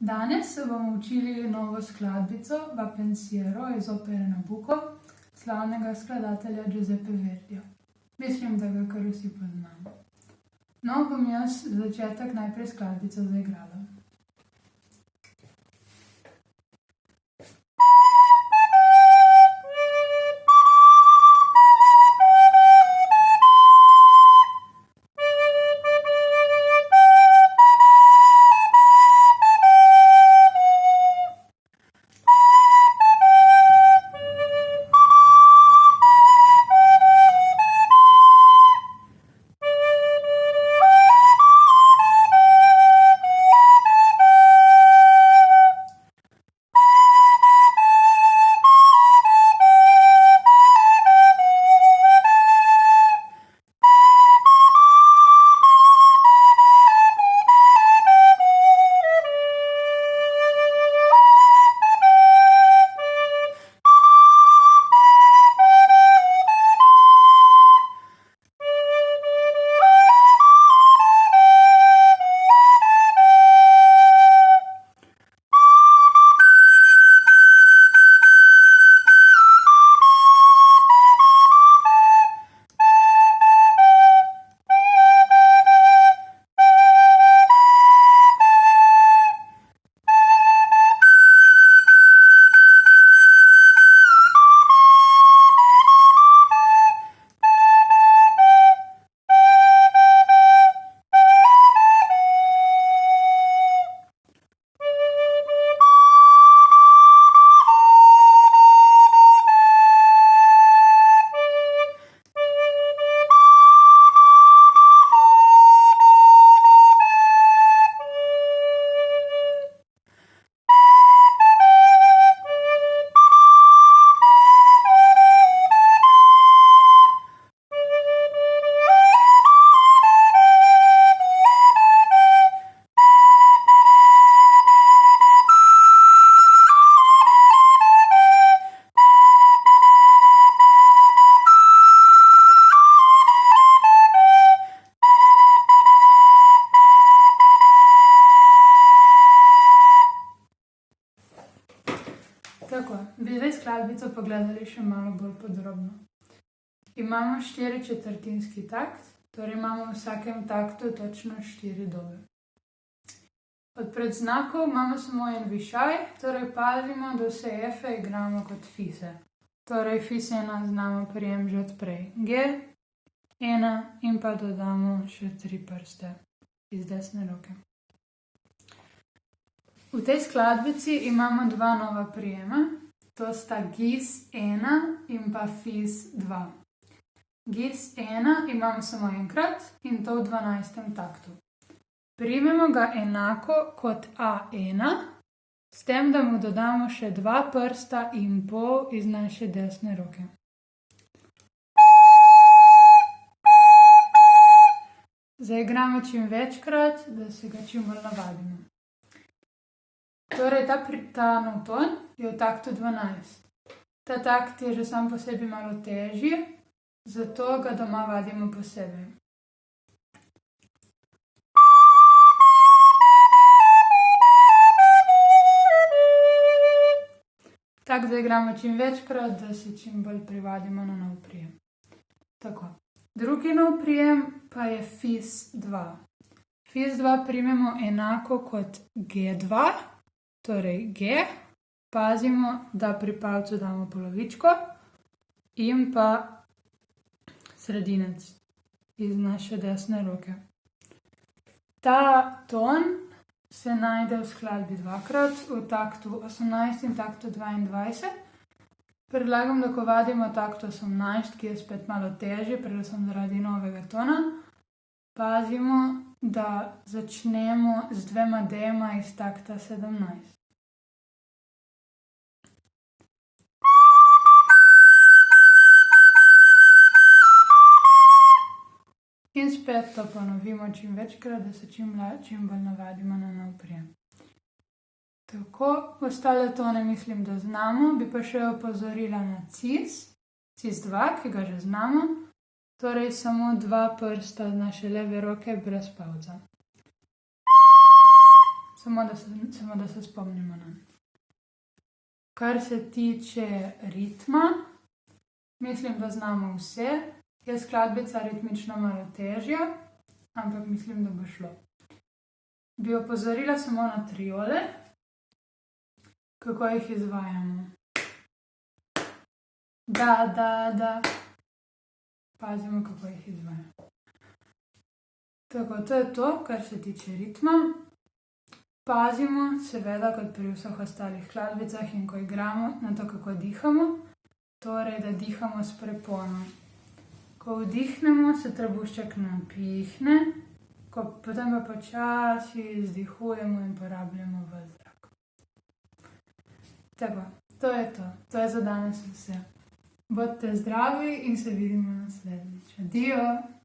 Danes se bomo učili novo skladbico Va pensiero iz opere Nabucco slavnega skladatelja Giuseppe Verdija. Mislim, da ga kar vsi poznamo. No, bom jaz za začetek najprej skladbico zaigrala. Tako, bi zdaj skladbico pogledali še malo bolj podrobno. Imamo 4/4 takt, torej imamo v vsakem taktu točno 4 dobe. Od predznakov imamo samo en višaj, torej pazimo, da vse F-e igramo kot fise. Torej fis1 znamo prijem že odprej. G1 in pa dodamo še 3 prste iz desne roke. V tej skladbici imamo 2 nova prijema, to sta gis1 in pa fis2. Gis1 imamo samo enkrat in to v 12. taktu. Primemo ga enako kot A1, s tem, da mu dodamo še 2 prsta in pol iz naše desne roke. Zaigramo čim večkrat, da se ga čim bolj navadimo. Torej, ta nov ton je v taktu 12. Ta takt je že sam po sebi malo težji, zato ga doma vadimo posebej. Tako zaigramo čim večkrat, da se čim bolj privadimo na nov prijem. Tako. Drugi nov prijem pa je fis2. Fis2 primemo enako kot G2, torej G, pazimo, da pri palcu damo polovičko in pa sredinec iz naše desne roke. Ta ton se najde v skladbi dvakrat, v taktu 18 in taktu 22. Predlagam, da ko vadimo takt 18, ki je spet malo težji, predvsem zaradi novega tona, pazimo, da začnemo z 2 D-ma iz takta 17. In spet to ponovimo čim večkrat, da se čim bolj navadimo na nov prijem. Tako, ostale tone mislim, da znamo, bi pa še opozorila na cis2, ki ga že znamo, torej samo 2 prsta z naše leve roke brez pavza. samo da se spomnimo. Kar se tiče ritma, mislim, da znamo vse. Je skladbica ritmično malo težja, ampak mislim, da bo šlo. Bi opozorila samo na triole, kako jih izvajamo. Da, da, da. Pazimo, kako jih izvajamo. Tako, to je to, kar se tiče ritma. Pazimo, seveda, kot pri vseh ostalih skladbicah in ko igramo, na to, kako dihamo. Torej, da dihamo s prepono. Ko vdihnemo, se trebušček napihne, potem pa počasi izdihujemo in porabljamo v zrak. Tako, to je to. To je za danes vse. Bodite zdravi in se vidimo naslednjič. Adijo!